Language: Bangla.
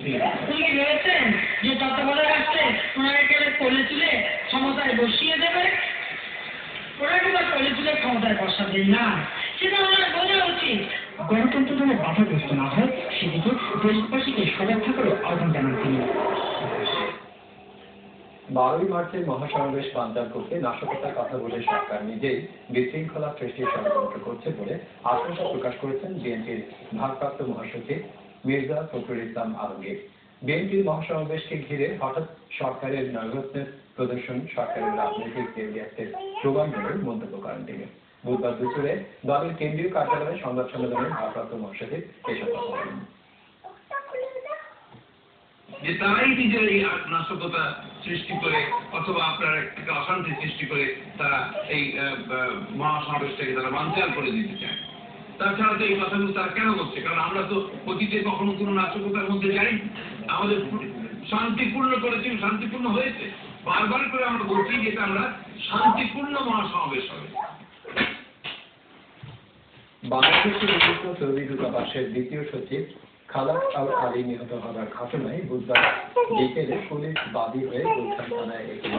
তিনি কি ভেবেছেন যে তত্ত্বাবধায়ক আসলে ওনাকে কোলে তুলে ক্ষমতায় বসিয়ে দেবে? ওনাকে তো কোলে তুলে ক্ষমতায় বসাবেন না, সেটা ওনার বোঝা উচিত। গণতন্ত্র যেন বাধাগ্রস্ত না হয় সেদিকে দেশবাসীকে সজাগ থাকারও আহ্বান জানান তিনি। 12ই মার্চের মহাসমাবেশ বানচাল করতে নাশকতার কথা বলে সরকার নিজেই বিশৃঙ্খলা সৃষ্টির ষড়যন্ত্র করছে বলে আশঙ্কা প্রকাশ করেছেন বিএনপির ভারপ্রাপ্ত মহাসচিব মির্জা ফখরুল ইসলাম আলমগীর। বিএনপির মহাসমাবেশকে ঘিরে হঠাৎ সরকারের নৈরাজ্যের প্রদর্শন সরকারের রাজনৈতিক দেউলিয়াত্বের প্রমাণ বলে মন্তব্য করেন তিনি। বুধবার দুপুরে দলের কেন্দ্রীয় কার্যালয়ে সংবাদ সম্মেলনে ভারপ্রাপ্ত মহাসচিব এসব কথা বলেন। যে তারাই নিজের এই নাশকতা সৃষ্টি করে অথবা আপনার একটা অশান্তি সৃষ্টি করে তারা এই মহাসমাবেশটাকে তারা বানচাল করে দিতে চায়। তাছাড়া তো এই কথাগুলো তারা কেন বলছে? কারণ আমরা তো অতীতে কখনো কোনো নাশকতার মধ্যে যাই, আমাদের শান্তিপূর্ণ করেছি, শান্তিপূর্ণ হয়েছে। বারবার করে আমরা বলছি যে আমরা শান্তিপূর্ণ মহাসমাবেশ হবে। বাংলাদেশের নিযুক্ত সৌদি দূতাবাসের দ্বিতীয় সচিব খালাদ আল আলী নিহত হওয়ার ঘটনায় বুধবার বিকেলে পুলিশ বাদী হয়ে গুলশান থানায় একটি